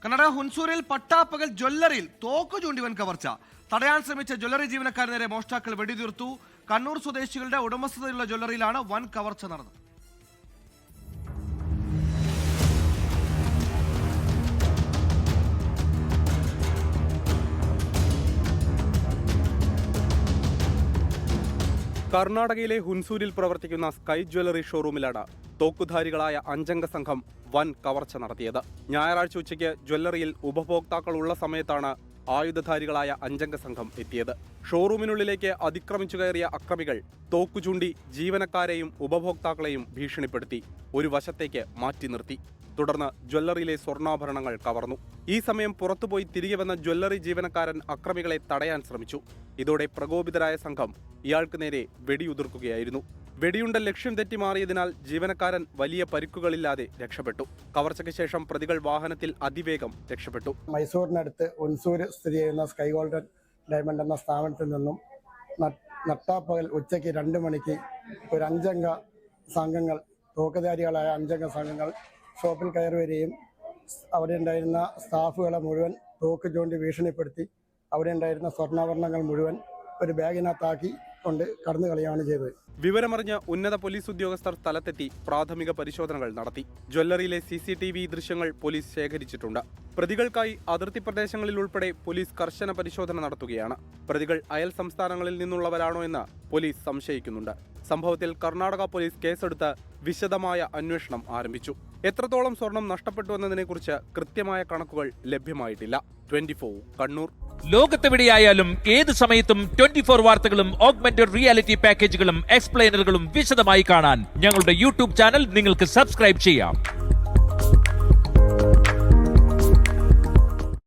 കർണാടക ഹുൻസൂരിൽ പട്ടാപ്പകൽ ജ്വല്ലറിയിൽ തോക്ക് ചൂണ്ടി വൻ കവർച്ച. തടയാൻ ശ്രമിച്ച ജ്വല്ലറി ജീവനക്കാരന് നേരെ മോഷ്ടാക്കൾ വെടിതീർത്തു. കണ്ണൂർ സ്വദേശികളുടെ ഉടമസ്ഥതയിലുള്ള ജ്വല്ലറിയിലാണ് വൻ കവർച്ച നടന്നത്. കർണാടകയിലെ ഹുൻസൂരിൽ പ്രവർത്തിക്കുന്ന സ്കൈ ജ്വല്ലറി ഷോറൂമിലാണ് തോക്കുധാരികളായ 5-അംഗ സംഘം വൻ കവർച്ച നടത്തിയത്. ഞായറാഴ്ച ഉച്ചയ്ക്ക് ജ്വല്ലറിയിൽ ഉപഭോക്താക്കൾ ഉള്ള സമയത്താണ് ആയുധധാരികളായ 5-അംഗ സംഘം എത്തിയത്. ഷോറൂമിനുള്ളിലേക്ക് അതിക്രമിച്ചു കയറിയ അക്രമികൾ തോക്കു ചൂണ്ടി ജീവനക്കാരെയും ഉപഭോക്താക്കളെയും ഭീഷണിപ്പെടുത്തി ഒരു വശത്തേക്ക് മാറ്റി നിർത്തി. തുടർന്ന് ജ്വല്ലറിയിലെ സ്വർണ്ണാഭരണങ്ങൾ കവർന്നു. ഈ സമയം പുറത്തുപോയി തിരികെ വന്ന ജ്വല്ലറി ജീവനക്കാരൻ അക്രമികളെ തടയാൻ ശ്രമിച്ചു. ഇതോടെ പ്രകോപിതരായ സംഘം ഇയാൾക്ക് നേരെ വെടിയുതിർക്കുകയായിരുന്നു. വെടിയുണ്ട ലക്ഷ്യം തെറ്റി മാറിയതിനാൽ ജീവനക്കാരൻ വലിയ പരിക്കുകളില്ലാതെ രക്ഷപ്പെട്ടു. കവർച്ചയ്ക്ക് ശേഷം പ്രതികൾ വാഹനത്തിൽ അതിവേഗം രക്ഷപ്പെട്ടു. മൈസൂരിനടുത്ത് ഹുൻസൂർ സ്ഥിതി ചെയ്യുന്ന സ്കൈ ഗോൾഡൻ ഡയമണ്ട് എന്ന സ്ഥാപനത്തിൽ നിന്നും നട്ടാപ്പകൽ ഉച്ചയ്ക്ക് 2 മണിക്ക് ഒരു 5-അംഗ സംഘങ്ങൾ, തോക്കുധാരികളായ 5-അംഗ സംഘങ്ങൾ ഷോപ്പിൽ കയറി വരികയും അവിടെ ഉണ്ടായിരുന്ന സ്റ്റാഫുകളെ മുഴുവൻ തോക്ക് ചൂണ്ടി ഭീഷണിപ്പെടുത്തി അവിടെ ഉണ്ടായിരുന്ന സ്വർണ്ണാഭരണങ്ങൾ മുഴുവൻ ഒരു ബാഗിനകത്താക്കി കൊണ്ട് കടന്നു കളയാണ് ചെയ്തത്. വിവരമറിഞ്ഞ് ഉന്നത പോലീസ് ഉദ്യോഗസ്ഥർ സ്ഥലത്തെത്തി പ്രാഥമിക പരിശോധനകൾ നടത്തി. ജ്വല്ലറിയിലെ CCTV ദൃശ്യങ്ങൾ പോലീസ് ശേഖരിച്ചിട്ടുണ്ട്. പ്രതികൾക്കായി അതിർത്തി പ്രദേശങ്ങളിൽ ഉൾപ്പെടെ പോലീസ് കർശന പരിശോധന നടത്തുകയാണ്. പ്രതികൾ അയൽ സംസ്ഥാനങ്ങളിൽ നിന്നുള്ളവരാണോ എന്ന് പോലീസ് സംശയിക്കുന്നുണ്ട്. സംഭവത്തിൽ കർണാടക പോലീസ് കേസെടുത്ത് വിശദമായ അന്വേഷണം ആരംഭിച്ചു. എത്രത്തോളം സ്വർണം നഷ്ടപ്പെട്ടു എന്നതിനെക്കുറിച്ച് കൃത്യമായ കണക്കുകൾ ലഭ്യമായിട്ടില്ല. 24 കണ്ണൂർ. ലോകത്തെവിടെയായാലും ഏത് സമയത്തും 24 വാർത്തകളും ഓഗ്മെന്റഡ് റിയാലിറ്റി പാക്കേജുകളും എക്സ്പ്ലെയിനറുകളും വിശദമായി കാണാൻ ഞങ്ങളുടെ യൂട്യൂബ് ചാനൽ നിങ്ങൾക്ക് സബ്സ്ക്രൈബ് ചെയ്യാം.